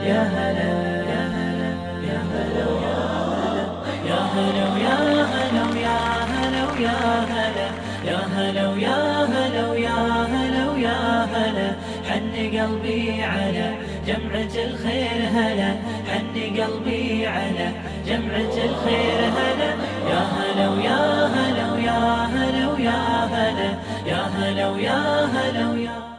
يا هلا يا هلا يا هلا يا هلا يا هلا يا هلا يا هلا يا هلا يا هلا يا هلا يا هلا حن قلبي على جمعة الخير هلا حن قلبي على جمعة الخير هلا يا هلا ويا هلا ويا هلا ويا هلا يا هلا ويا هلا ويا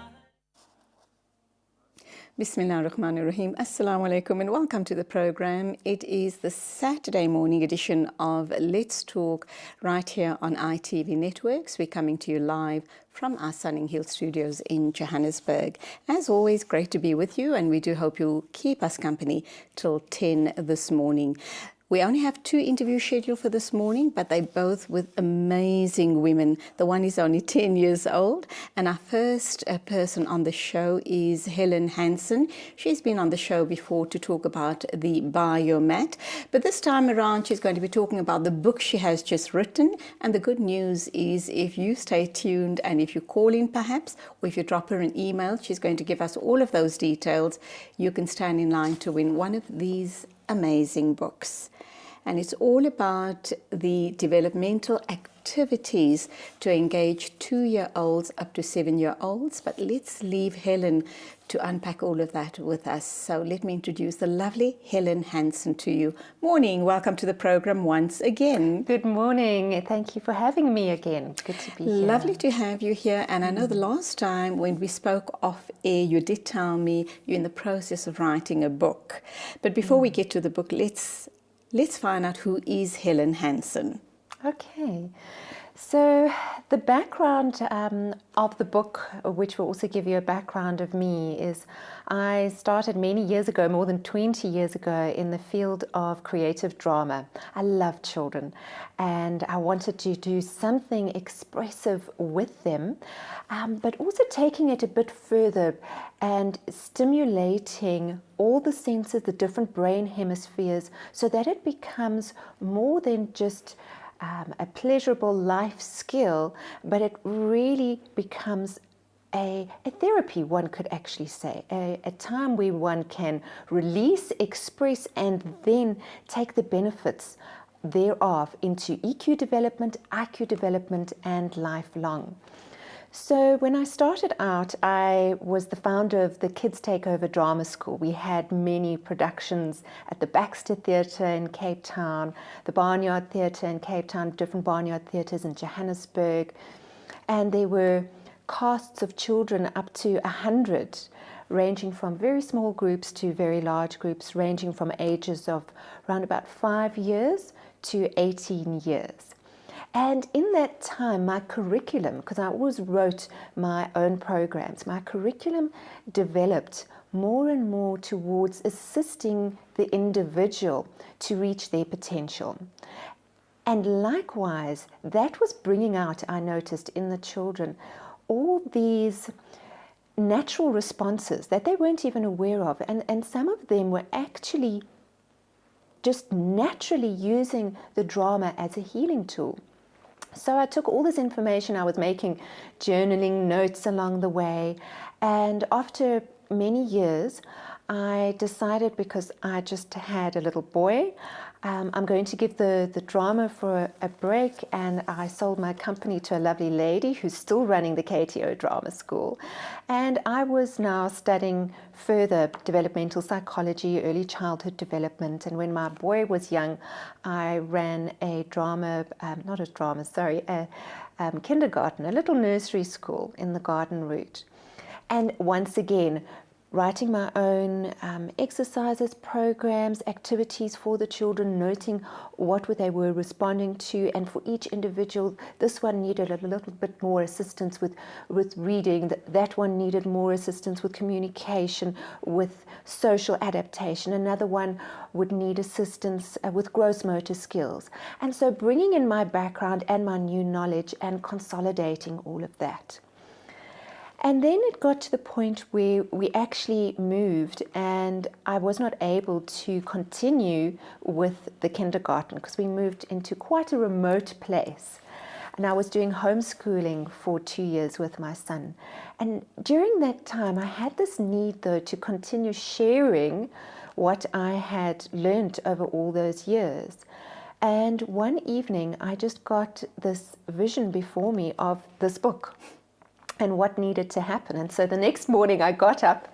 Bismillah ar-Rahman ar-Rahim. Assalamu alaikum and welcome to the program. It is the Saturday morning edition of Let's Talk right here on ITV Networks. We're coming to you live from our Sunning Hill studios in Johannesburg. As always, great to be with you, and we do hope you'll keep us company till 10 this morning. We only have 2 interviews scheduled for this morning, but they're both with amazing women. The one is only 10 years old, and our first person on the show is Helen Hansen. She's been on the show before to talk about the biomat, but this time around she's going to be talking about the book she has just written. And the good news is, if you stay tuned and if you call in perhaps, or if you drop her an email, she's going to give us all of those details. You can stand in line to win one of these amazing books. And it's all about the developmental activities to engage 2-year-olds up to 7-year-olds. But let's leave Helen to unpack all of that with us. So let me introduce the lovely Helen Hansen to you. Morning, welcome to the program once again. Good morning, thank you for having me again. Good to be here. Lovely to have you here. And I know the last time when we spoke off air, you did tell me you're in the process of writing a book. But before we get to the book, let's find out who is Helen Hansen. Okay, so the background of the book, which will also give you a background of me, is I started many years ago, more than 20 years ago, in the field of creative drama. I love children and I wanted to do something expressive with them, but also taking it a bit further and stimulating all the senses, the different brain hemispheres, so that it becomes more than just a pleasurable life skill, but it really becomes a therapy, one could actually say, a time where one can release, express, and then take the benefits thereof into EQ development, IQ development, and lifelong. So when I started out, I was the founder of the Kids Takeover Drama School. We had many productions at the Baxter Theatre in Cape Town, the Barnyard Theatre in Cape Town, different barnyard theatres in Johannesburg, and there were casts of children up to 100, ranging from very small groups to very large groups, ranging from ages of around about 5 years to 18 years. And in that time, my curriculum, because I always wrote my own programs, my curriculum developed more and more towards assisting the individual to reach their potential. And likewise, that was bringing out, I noticed, in the children, all these natural responses that they weren't even aware of. And some of them were actually just naturally using the drama as a healing tool. So I took all this information, I was making journaling notes along the way, and after many years I decided, because I just had a little boy, I'm going to give the drama for a break, and I sold my company to a lovely lady who's still running the KTO Drama School. And I was now studying further developmental psychology, early childhood development, and when my boy was young, I ran a kindergarten, a little nursery school in the garden route. And once again, writing my own exercises, programs, activities for the children, noting what they were responding to, and for each individual, this one needed a little bit more assistance with reading, that one needed more assistance with communication, with social adaptation, another one would need assistance with gross motor skills. And so bringing in my background and my new knowledge and consolidating all of that. And then it got to the point where we actually moved, and I was not able to continue with the kindergarten because we moved into quite a remote place. and I was doing homeschooling for 2 years with my son. And during that time, I had this need, though, to continue sharing what I had learned over all those years. And one evening, I just got this vision before me of this book and what needed to happen. And so the next morning, I got up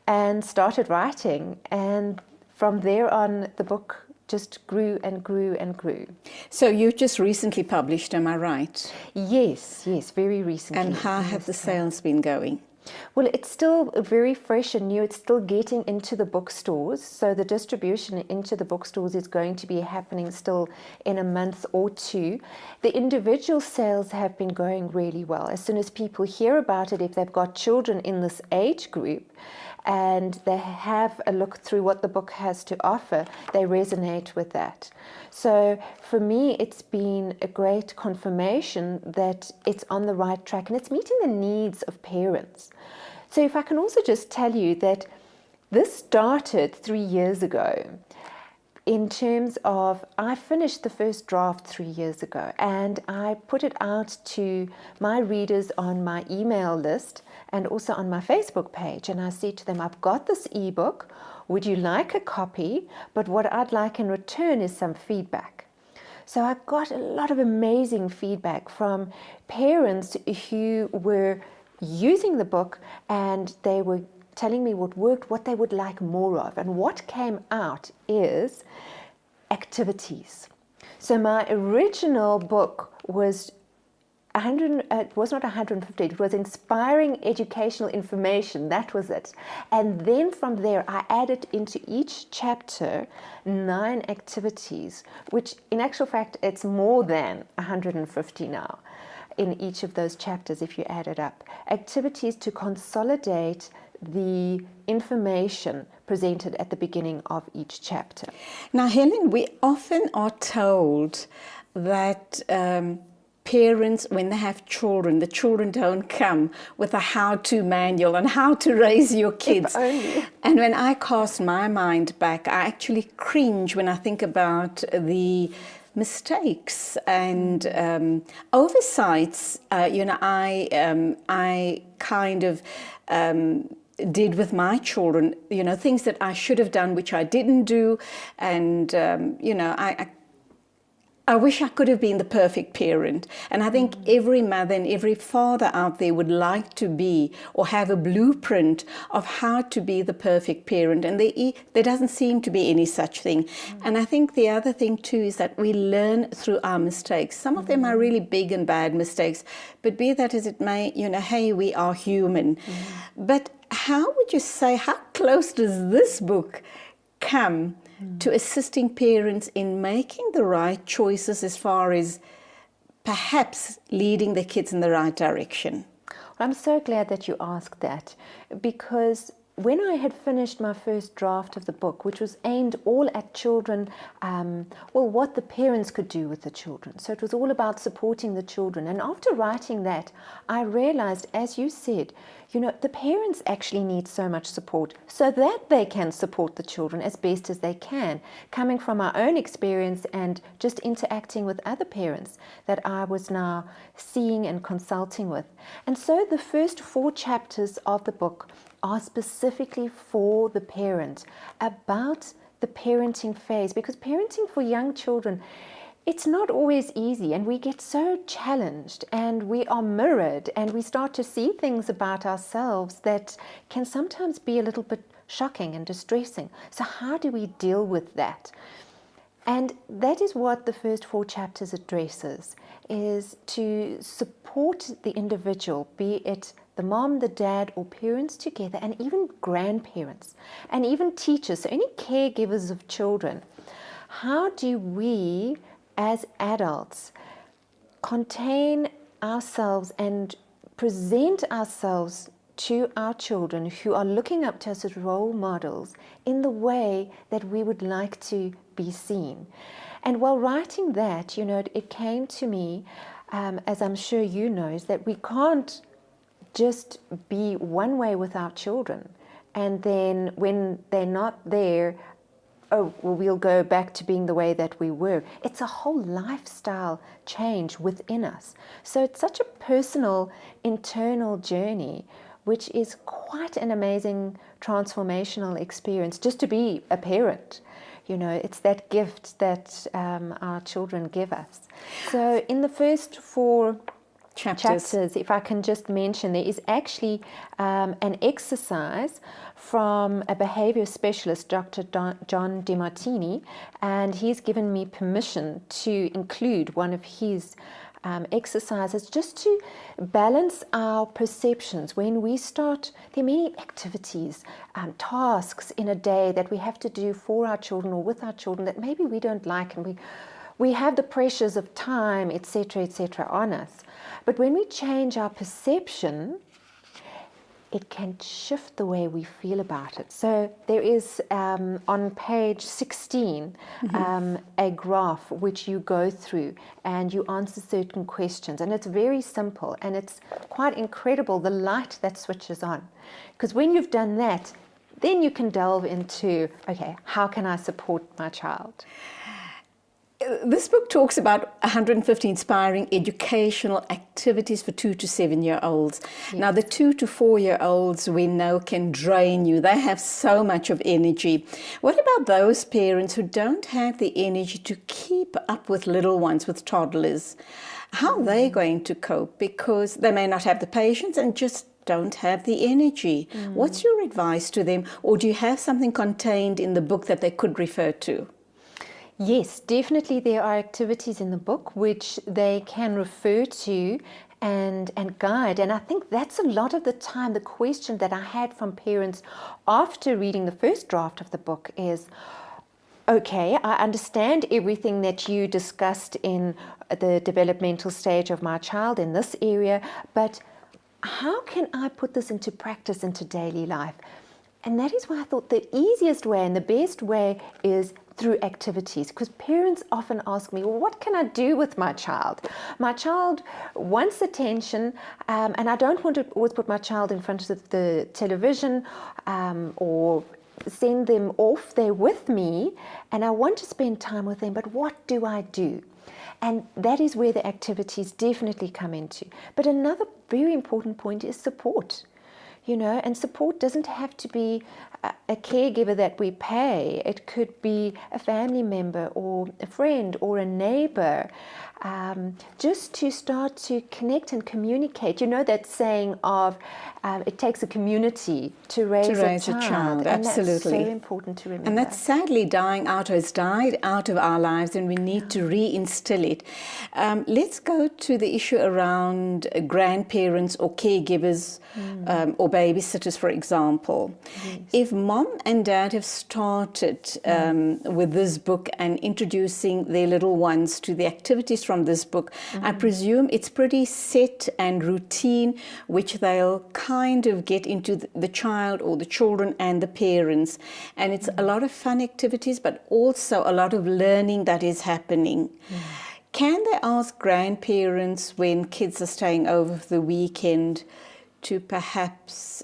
and started writing. And from there on, the book just grew and grew and grew. So you just recently published, am I right? Yes, very recently. And how have the sales been going? Well, it's still very fresh and new. It's still getting into the bookstores. So the distribution into the bookstores is going to be happening still in a month or two. The individual sales have been going really well. As soon as people hear about it, if they've got children in this age group, and they have a look through what the book has to offer, they resonate with that. So for me, it's been a great confirmation that it's on the right track and it's meeting the needs of parents. So if I can also just tell you that this started 3 years ago. In terms of, I finished the first draft 3 years ago and I put it out to my readers on my email list and also on my Facebook page. And I said to them, I've got this ebook. Would you like a copy? But what I'd like in return is some feedback. So I got a lot of amazing feedback from parents who were using the book and they were telling me what worked, what they would like more of. And what came out is activities. So my original book was 100, it was not 150, it was inspiring educational information, that was it. And then from there I added into each chapter 9 activities, which in actual fact it's more than 150 now in each of those chapters if you add it up. Activities to consolidate the information presented at the beginning of each chapter. Now, Helen, we often are told that parents, when they have children, the children don't come with a how-to manual on how to raise your kids. If only. And when I cast my mind back, I actually cringe when I think about the mistakes and oversights. I kind of did with my children, things that I should have done, which I didn't do. And, I wish I could have been the perfect parent. And I think every mother and every father out there would like to be or have a blueprint of how to be the perfect parent. And there doesn't seem to be any such thing. And I think the other thing too is that we learn through our mistakes. Some of them are really big and bad mistakes, but be that as it may, hey, we are human. But how would you say, how close does this book come to assisting parents in making the right choices as far as perhaps leading their kids in the right direction? Well, I'm so glad that you asked that, because when I had finished my first draft of the book, which was aimed all at children, what the parents could do with the children. So it was all about supporting the children. And after writing that, I realized, as you said, the parents actually need so much support so that they can support the children as best as they can, coming from our own experience and just interacting with other parents that I was now seeing and consulting with. And so the first 4 chapters of the book are specifically for the parent, about the parenting phase, because parenting for young children, it's not always easy, and we get so challenged and we are mirrored and we start to see things about ourselves that can sometimes be a little bit shocking and distressing. So how do we deal with that? And that is what the first 4 chapters addresses, is to support the individual, be it the mom, the dad, or parents together, and even grandparents, and even teachers, so any caregivers of children. How do we, as adults, contain ourselves and present ourselves to our children who are looking up to us as role models in the way that we would like to be seen? And while writing that, it came to me, as I'm sure you know, is that we can't just be one way with our children, and then when they're not there, oh, well, we'll go back to being the way that we were. It's a whole lifestyle change within us. So it's such a personal, internal journey, which is quite an amazing transformational experience just to be a parent. You know, it's that gift that our children give us. So in the first 4 chapters, if I can just mention, there is actually an exercise from a behavior specialist, Dr. John DeMartini, and he's given me permission to include one of his exercises just to balance our perceptions. When we start, there are many activities, tasks in a day that we have to do for our children or with our children that maybe we don't like, and we have the pressures of time, etc., on us. But when we change our perception, it can shift the way we feel about it. So there is on page 16 a graph which you go through and you answer certain questions, and it's very simple and it's quite incredible the light that switches on, because when you've done that, then you can delve into, okay, how can I support my child? This book talks about 150 inspiring educational activities for 2 to 7-year-olds. Yes. Now, the 2 to 4-year-olds we know can drain you. They have so much of energy. What about those parents who don't have the energy to keep up with little ones, with toddlers? How are they going to cope? Because they may not have the patience and just don't have the energy. What's your advice to them? Or do you have something contained in the book that they could refer to? Yes, definitely there are activities in the book which they can refer to and guide. And I think that's a lot of the time the question that I had from parents after reading the first draft of the book is, okay, I understand everything that you discussed in the developmental stage of my child in this area, but how can I put this into practice into daily life? And that is why I thought the easiest way and the best way is through activities, because parents often ask me, well, what can I do with my child? My child wants attention, and I don't want to always put my child in front of the television or send them off there with me, and I want to spend time with them, but what do I do? And that is where the activities definitely come into. But another very important point is support. You know, and support doesn't have to be a caregiver that we pay. It could be a family member or a friend or a neighbor, just to start to connect and communicate. You know that saying of it takes a community to raise a child. Absolutely. And that's so important to remember. And that's sadly dying out, or has died out of our lives, and we need to reinstill it. Let's go to the issue around grandparents or caregivers or babysitters, for example. Yes. If mom and dad have started with this book and introducing their little ones to the activities from this book, I presume it's pretty set and routine, which they'll kind of get into the child or the children and the parents. And it's a lot of fun activities, but also a lot of learning that is happening. Can they ask grandparents when kids are staying over the weekend to perhaps,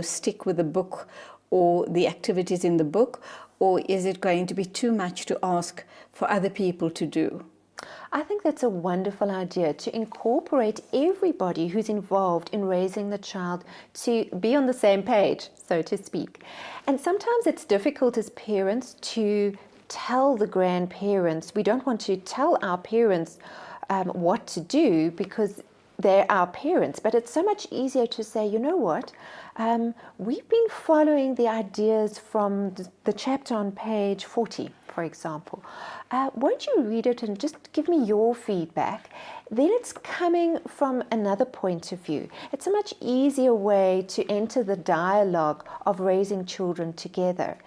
stick with the book or the activities in the book? Or is it going to be too much to ask for other people to do? I think that's a wonderful idea, to incorporate everybody who's involved in raising the child to be on the same page, so to speak. And sometimes it's difficult as parents to tell the grandparents. We don't want to tell our parents what to do because they're our parents, but it's so much easier to say, you know what, we've been following the ideas from the chapter on page 40, for example. Won't you read it and just give me your feedback? Then it's coming from another point of view. It's a much easier way to enter the dialogue of raising children together.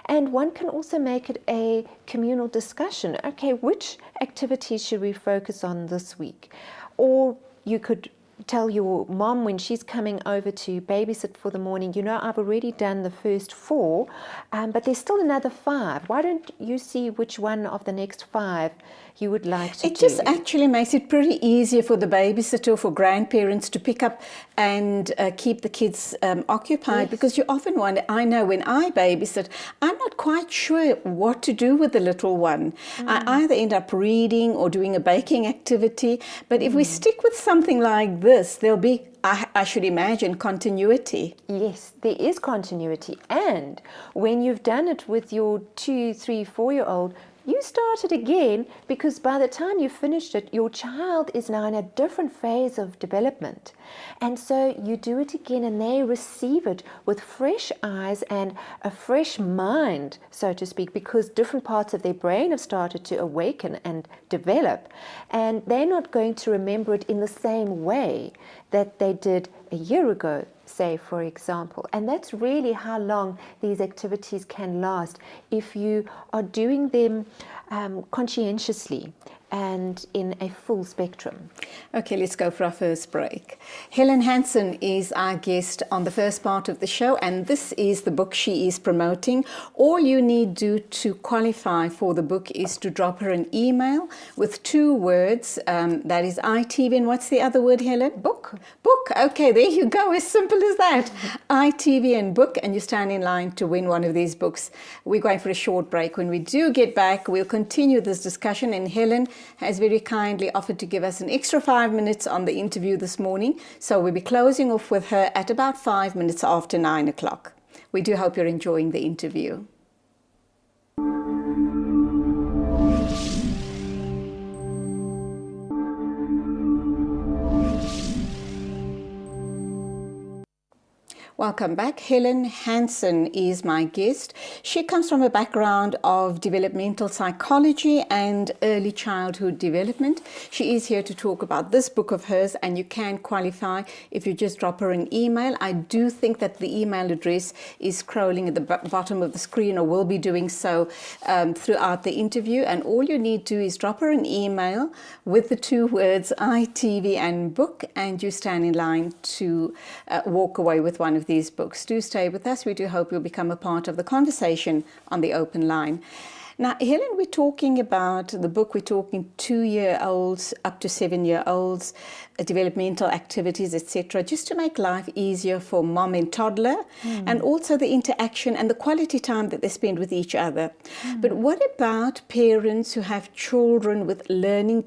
And one can also make it a communal discussion. Okay, which activities should we focus on this week? Or you could tell your mom when she's coming over to babysit for the morning, I've already done the first 4, but there's still another 5. Why don't you see which one of the next 5 you would like to do? It just actually makes it pretty easier for the babysitter or for grandparents to pick up and keep the kids occupied, because you often wonder, I know when I babysit, I'm not quite sure what to do with the little one. I either end up reading or doing a baking activity, but if we stick with something like this, there'll be, I should imagine, continuity. Yes, there is continuity. And when you've done it with your 2, 3, 4-year-old, you start it again, because by the time you finished it, your child is now in a different phase of development. And so you do it again, and they receive it with fresh eyes and a fresh mind, so to speak, because different parts of their brain have started to awaken and develop. And they're not going to remember it in the same way that they did a year ago, say, for example. And that's really how long these activities can last if you are doing them conscientiously and in a full spectrum. Okay, let's go for our first break. Helen Hansen is our guest on the first part of the show, and this is the book she is promoting. All you need to do to qualify for the book is to drop her an email with 2 words. That is ITV, and what's the other word, Helen? Book. Book. Okay, there you go. As simple as that. ITV and book, and you stand in line to win one of these books. We're going for a short break. When we do get back, we'll continue this discussion, and Helen has very kindly offered to give us an extra 5 minutes on the interview this morning. So we'll be closing off with her at about 5 minutes after 9 o'clock. We do hope you're enjoying the interview. Welcome back. Helen Hansen is my guest. She comes from a background of developmental psychology and early childhood development. She is here to talk about this book of hers, and you can qualify if you just drop her an email. I do think that the email address is scrolling at the bottom of the screen, or will be doing so throughout the interview. And all you need to do is drop her an email with the 2 words ITV and book, and you stand in line to walk away with one of these books. Do stay with us. We do hope you'll become a part of the conversation on the open line. Now, Helen, we're talking about the book. We're talking 2-year-olds up to 7-year-olds, developmental activities, etc., just to make life easier for mom and toddler, and also the interaction and the quality time that they spend with each other. But what about parents who have children with learning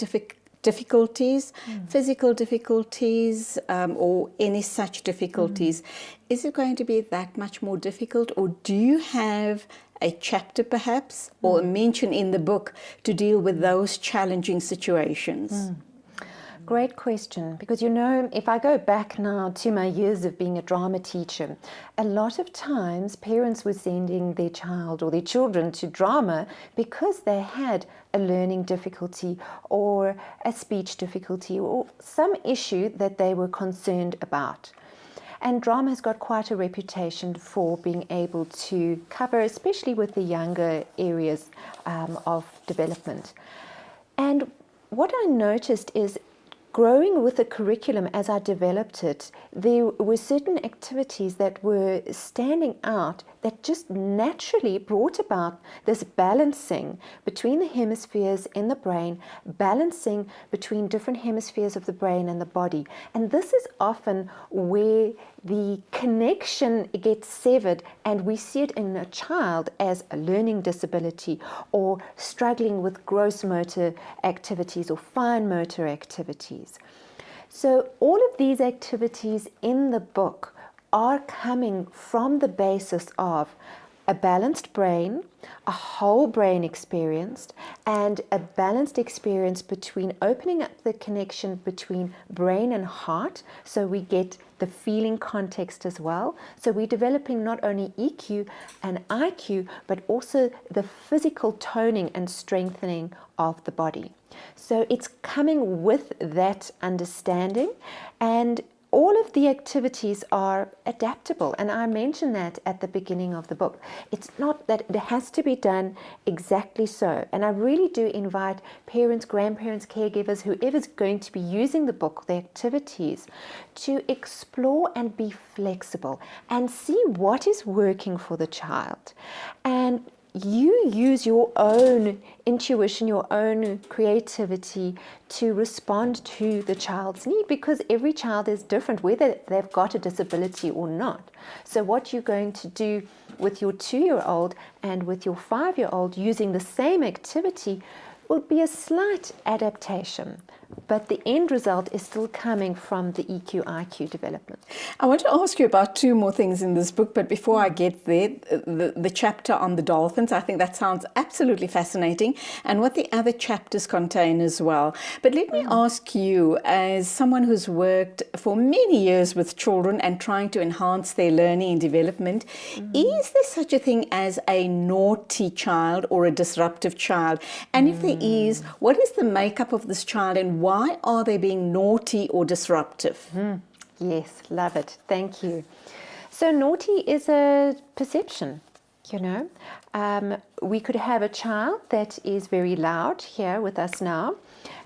difficulties, physical difficulties, or any such difficulties? Is it going to be that much more difficult, or do you have a chapter perhaps, or a mention in the book to deal with those challenging situations? Great question, because if I go back now to my years of being a drama teacher, a lot of times parents were sending their child or their children to drama because they had a learning difficulty or a speech difficulty or some issue that they were concerned about. And drama has got quite a reputation for being able to cover, especially with the younger areas of development. And what I noticed is, growing with the curriculum as I developed it, there were certain activities that were standing out that just naturally brought about this balancing between the hemispheres in the brain, balancing between different hemispheres of the brain and the body. And this is often where the connection gets severed, and we see it in a child as a learning disability or struggling with gross motor activities or fine motor activities. So all of these activities in the book are coming from the basis of a balanced brain, a whole brain experience, and a balanced experience between opening up the connection between brain and heart, so we get the feeling context as well. So we're developing not only EQ and IQ, but also the physical toning and strengthening of the body. So it's coming with that understanding, and all of the activities are adaptable, and I mentioned that at the beginning of the book. It's not that it has to be done exactly so, and I really do invite parents, grandparents, caregivers, whoever's going to be using the book, the activities, to explore and be flexible and see what is working for the child. And you use your own intuition, your own creativity to respond to the child's need, because every child is different, whether they've got a disability or not. So what you're going to do with your 2-year-old and with your 5-year-old using the same activity will be a slight adaptation, but the end result is still coming from the EQ, IQ development. I want to ask you about 2 more things in this book, but before I get there, the chapter on the dolphins, I think that sounds absolutely fascinating, and what the other chapters contain as well. But let me ask you, as someone who's worked for many years with children and trying to enhance their learning and development, is there such a thing as a naughty child or a disruptive child? And if there is, what is the makeup of this child, and why are they being naughty or disruptive? Yes, love it. Thank you. So naughty is a perception, you know. We could have a child that is very loud here with us now,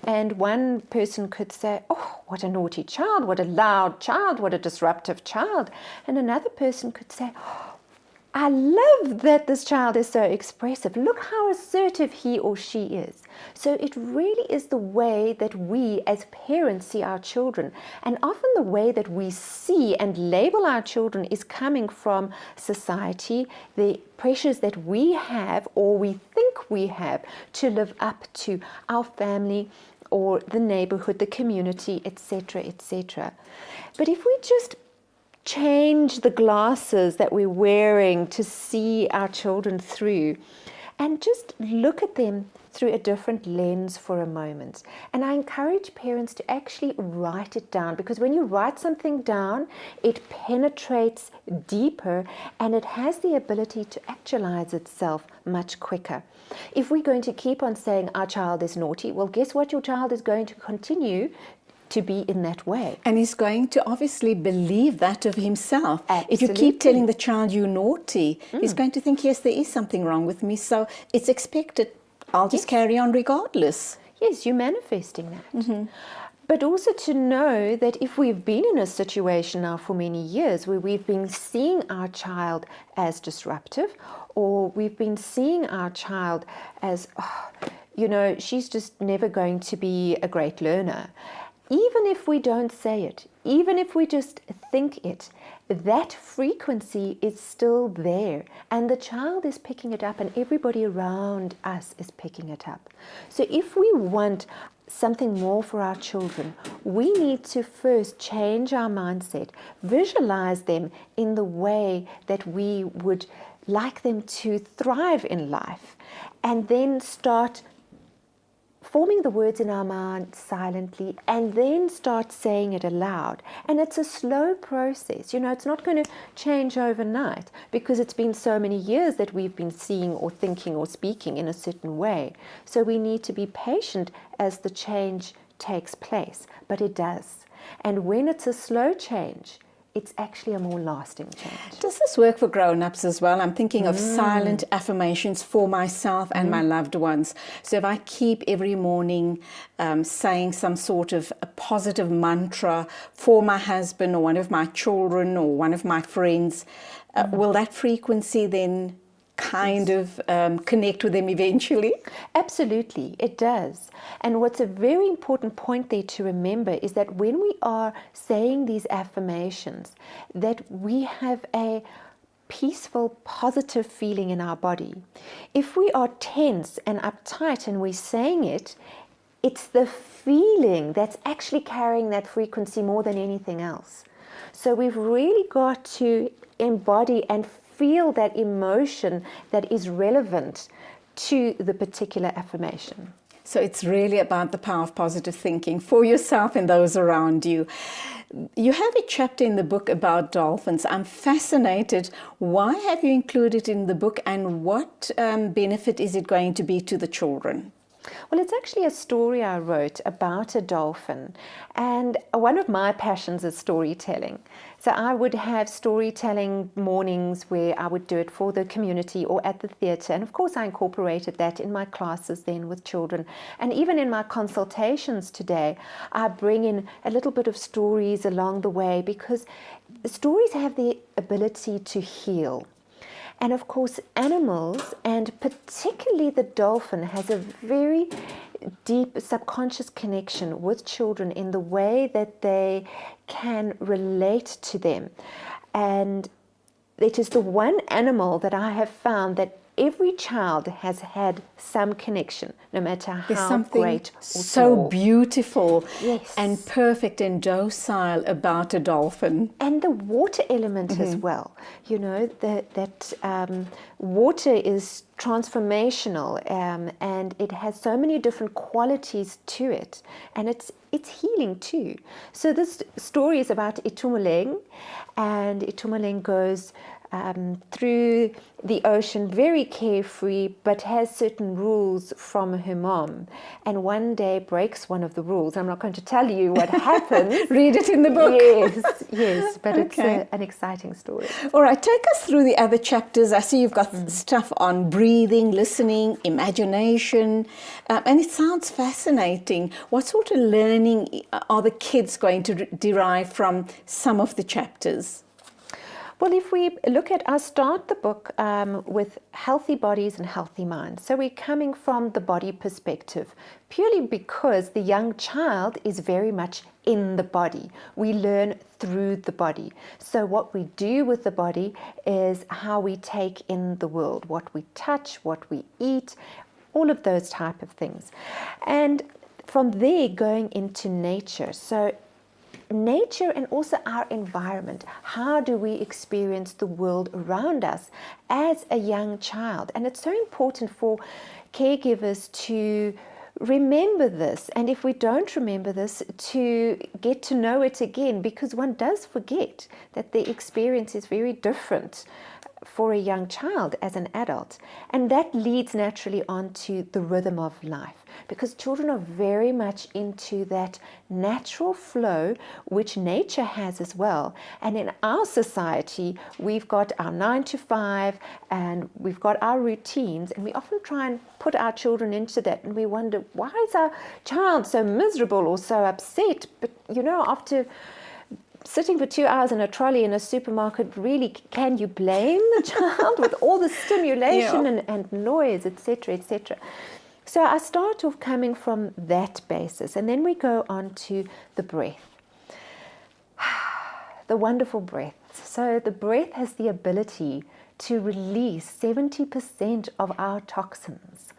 and one person could say, oh, what a naughty child, what a loud child, what a disruptive child. And another person could say, oh, I love that this child is so expressive. Look how assertive he or she is. So it really is the way that we as parents see our children. And often the way that we see and label our children is coming from society, the pressures that we have or we think we have to live up to our family or the neighborhood, the community, etc., etc. But if we just change the glasses that we're wearing to see our children through and just look at them through a different lens for a moment. And I encourage parents to actually write it down, because when you write something down, it penetrates deeper and it has the ability to actualize itself much quicker. If we're going to keep on saying our child is naughty, well, guess what? Your child is going to continue to be in that way. And he's going to obviously believe that of himself. Absolutely. If you keep telling the child you're naughty, he's going to think, yes, there is something wrong with me, so it's expected. I'll just carry on regardless. Yes, you're manifesting that. But also to know that if we've been in a situation now for many years where we've been seeing our child as disruptive, or we've been seeing our child as, oh, you know, she's just never going to be a great learner. Even if we don't say it, even if we just think it, that frequency is still there, and the child is picking it up, and everybody around us is picking it up. So if we want something more for our children, we need to first change our mindset, visualize them in the way that we would like them to thrive in life, and then start forming the words in our mind silently, and then start saying it aloud. And it's a slow process. You know, it's not going to change overnight, because it's been so many years that we've been seeing or thinking or speaking in a certain way. So we need to be patient as the change takes place, but it does. And when it's a slow change, it's actually a more lasting change. Does this work for grown-ups as well? I'm thinking of silent affirmations for myself and my loved ones. So if I keep every morning saying some sort of a positive mantra for my husband or one of my children or one of my friends, will that frequency then kind of connect with them eventually? Absolutely, it does. And what's a very important point there to remember is that when we are saying these affirmations, that we have a peaceful, positive feeling in our body. If we are tense and uptight and we're saying it, it's the feeling that's actually carrying that frequency more than anything else. So we've really got to embody and feel that emotion that is relevant to the particular affirmation. So it's really about the power of positive thinking for yourself and those around you. You have a chapter in the book about dolphins. I'm fascinated. Why have you included it in the book, and what benefit is it going to be to the children? Well, it's actually a story I wrote about a dolphin, and one of my passions is storytelling. So I would have storytelling mornings where I would do it for the community or at the theatre, and of course I incorporated that in my classes then with children, and even in my consultations today I bring in a little bit of stories along the way, because stories have the ability to heal. And of course, animals, and particularly the dolphin, has a very deep subconscious connection with children in the way that they can relate to them. And it is the one animal that I have found that every child has had some connection, no matter There's how something great or so small. beautiful Yes. and perfect and docile about a dolphin. And the water element as well. You know, that water is transformational, and it has so many different qualities to it, and it's healing too. So this story is about Itumeleng, and Itumeleng goes through the ocean very carefree, but has certain rules from her mom, and one day breaks one of the rules. I'm not going to tell you what happens. Read it in the book. Yes, but Okay. it's an exciting story. All right, take us through the other chapters. I see you've got stuff on breathing, listening, imagination, and it sounds fascinating. What sort of learning are the kids going to derive from some of the chapters? Well, if we look at, I start the book with healthy bodies and healthy minds. So we're coming from the body perspective, purely because the young child is very much in the body. We learn through the body. So what we do with the body is how we take in the world, what we touch, what we eat, all of those type of things. And from there going into nature. So nature and also our environment. How do we experience the world around us as a young child? And it's so important for caregivers to remember this, and if we don't remember this, to get to know it again, because one does forget that the experience is very different for a young child as an adult. And that leads naturally on to the rhythm of life, because children are very much into that natural flow which nature has as well. And in our society, we've got our 9 to 5 and we've got our routines, and we often try and put our children into that, and we wonder, why is our child so miserable or so upset? But you know, after sitting for 2 hours in a trolley in a supermarket, really, can you blame the child with all the stimulation and noise, etc., etc.? So I start off coming from that basis, and then we go on to the breath. The wonderful breath. So the breath has the ability to release 70% of our toxins,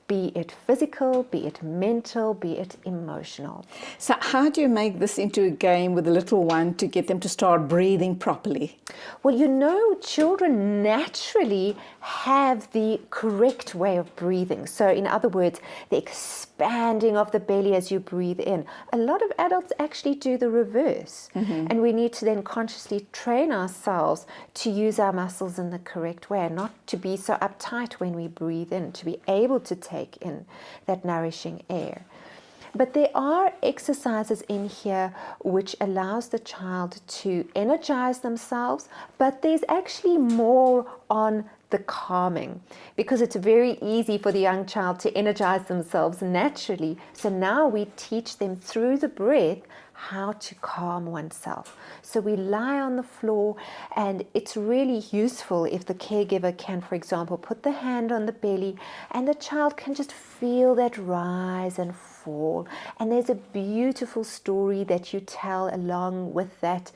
be it physical, be it mental, be it emotional. So how do you make this into a game with the little one to get them to start breathing properly? Well, you know, children naturally have the correct way of breathing. So in other words, the expanding of the belly as you breathe in. A lot of adults actually do the reverse. And we need to then consciously train ourselves to use our muscles in the correct way, and not to be so uptight when we breathe in, to be able to take in that nourishing air. But there are exercises in here which allows the child to energize themselves, but there's actually more on the calming, because it's very easy for the young child to energize themselves naturally. So now we teach them through the breath how to calm oneself. So we lie on the floor, and it's really useful if the caregiver can, for example, put the hand on the belly, and the child can just feel that rise and fall. And there's a beautiful story that you tell along with that,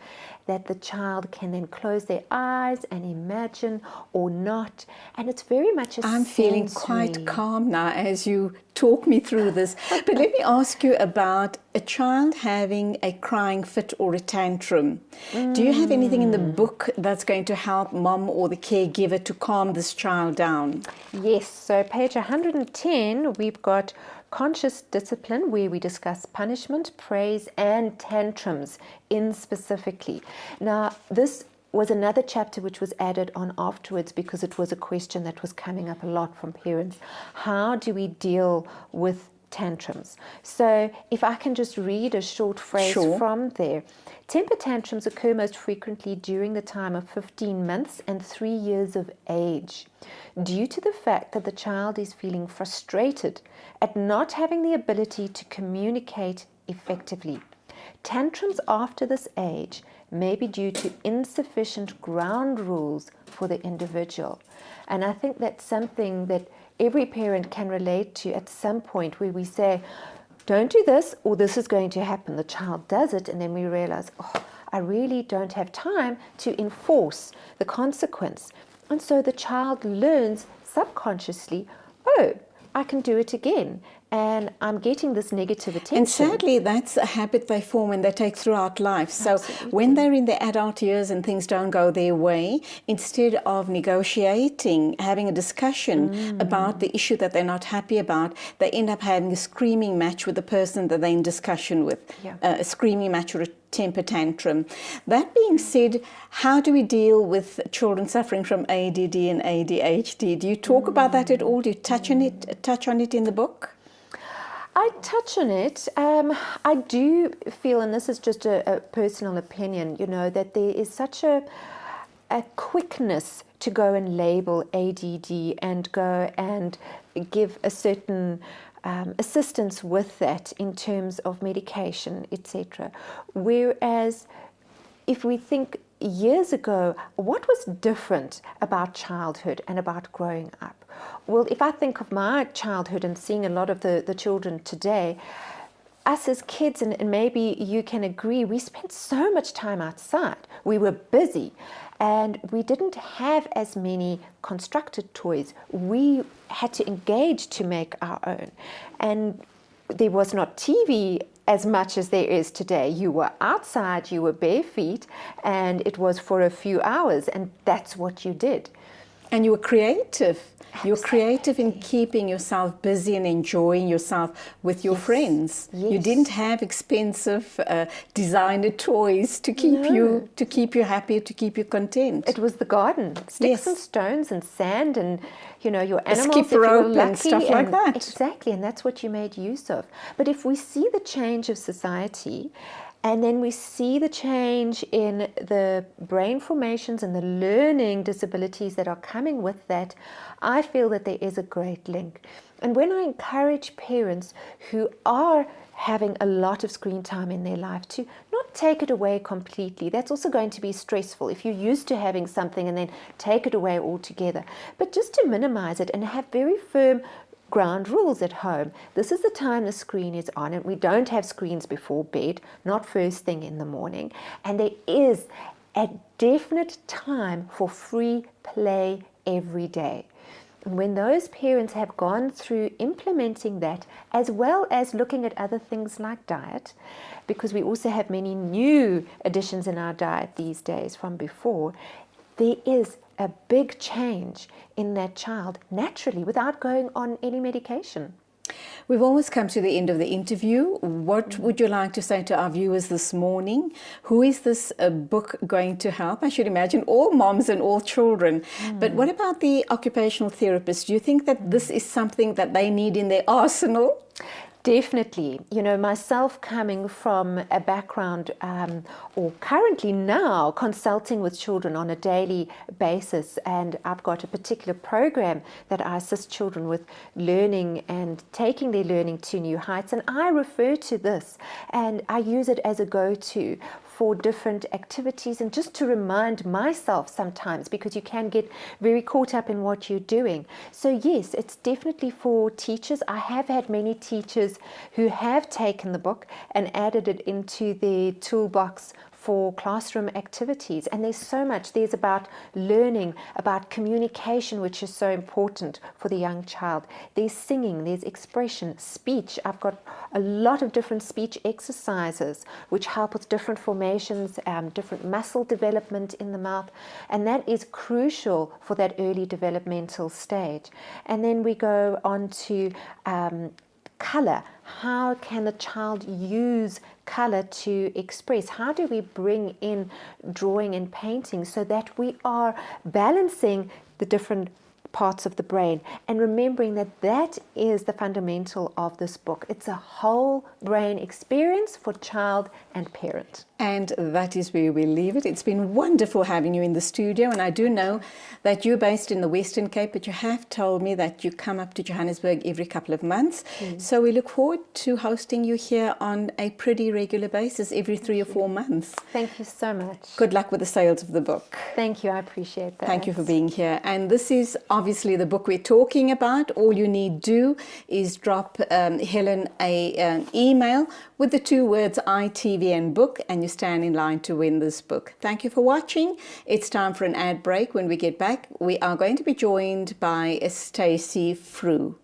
that the child can then close their eyes and imagine or not. And it's very much a I'm feeling quite sensory. calm now as you talk me through this. But let me ask you about a child having a crying fit or a tantrum. Do you have anything in the book that's going to help mom or the caregiver to calm this child down? Yes, so page 110, we've got conscious discipline, where we discuss punishment, praise, and tantrums in specifically. Now, this was another chapter which was added on afterwards because it was a question that was coming up a lot from parents. How do we deal with tantrums? So if I can just read a short phrase from there. Temper tantrums occur most frequently during the time of 15 months and 3 years of age, due to the fact that the child is feeling frustrated at not having the ability to communicate effectively. Tantrums after this age may be due to insufficient ground rules for the individual. And I think that's something that every parent can relate to at some point, where we say, don't do this, or this is going to happen. The child does it, and then we realize, oh, I really don't have time to enforce the consequence. And so the child learns subconsciously, oh, I can do it again, and I'm getting this negative attention. And sadly, that's a habit they form and they take throughout life. So when they're in their adult years and things don't go their way, instead of negotiating, having a discussion about the issue that they're not happy about, they end up having a screaming match with the person that they're in discussion with, a screaming match or a temper tantrum. That being said, how do we deal with children suffering from ADD and ADHD? Do you talk about that at all? Do you touch on it in the book? I touch on it. I do feel, and this is just a personal opinion, that there is such a quickness to go and label ADD and go and give a certain assistance with that in terms of medication, etc. Whereas if we think years ago, what was different about childhood and about growing up? Well, if I think of my childhood and seeing a lot of the children today, us as kids, and maybe you can agree, we spent so much time outside. We were busy and we didn't have as many constructed toys. We had to engage to make our own. And there was not TV as much as there is today. You were outside, you were bare feet, and it was for a few hours, and that's what you did. And you were creative. You're creative in keeping yourself busy and enjoying yourself with your friends. You didn't have expensive designer toys to keep you happy, to keep you content. It was the garden, sticks and stones and sand, and your animals, skip rope and stuff like that. Exactly, and that's what you made use of. But if we see the change of society, and then we see the change in the brain formations and the learning disabilities that are coming with that, I feel that there is a great link. And when I encourage parents who are having a lot of screen time in their life to not take it away completely, that's also going to be stressful if you're used to having something and then take it away altogether, but just to minimize it and have very firm ground rules at home. This is the time the screen is on, and we don't have screens before bed, not first thing in the morning. And there is a definite time for free play every day. And when those parents have gone through implementing that, as well as looking at other things like diet, because we also have many new additions in our diet these days from before, there is a big change in that child naturally without going on any medication. We've almost come to the end of the interview. What would you like to say to our viewers this morning? Who is this book going to help? I should imagine all moms and all children. But what about the occupational therapists? Do you think that this is something that they need in their arsenal? Definitely. Myself coming from a background or currently now consulting with children on a daily basis, and I've got a particular program that I assist children with learning and taking their learning to new heights, and I refer to this and I use it as a go-to for different activities and just to remind myself sometimes, because you can get very caught up in what you're doing. So yes, it's definitely for teachers. I have had many teachers who have taken the book and added it into their toolbox for classroom activities. And there's so much. There's about learning, about communication, which is so important for the young child. There's singing, there's expression, speech. I've got a lot of different speech exercises which help with different formations, different muscle development in the mouth. And that is crucial for that early developmental stage. And then we go on to color. How can the child use color to express? How do we bring in drawing and painting so that we are balancing the different parts of the brain, and remembering that that is the fundamental of this book. It's a whole brain experience for child and parent. And that is where we leave it. It's been wonderful having you in the studio, and I do know that you're based in the Western Cape, but you have told me that you come up to Johannesburg every couple of months. So we look forward to hosting you here on a pretty regular basis every 3 or 4 months. Thank you so much. Good luck with the sales of the book. Thank you, I appreciate that. Thank you for being here. And this is obviously the book we're talking about. All you need do is drop Helen an email with the 2 words ITV and book, and you stand in line to win this book. Thank you for watching. It's time for an ad break. When we get back, we are going to be joined by Stacey Frew.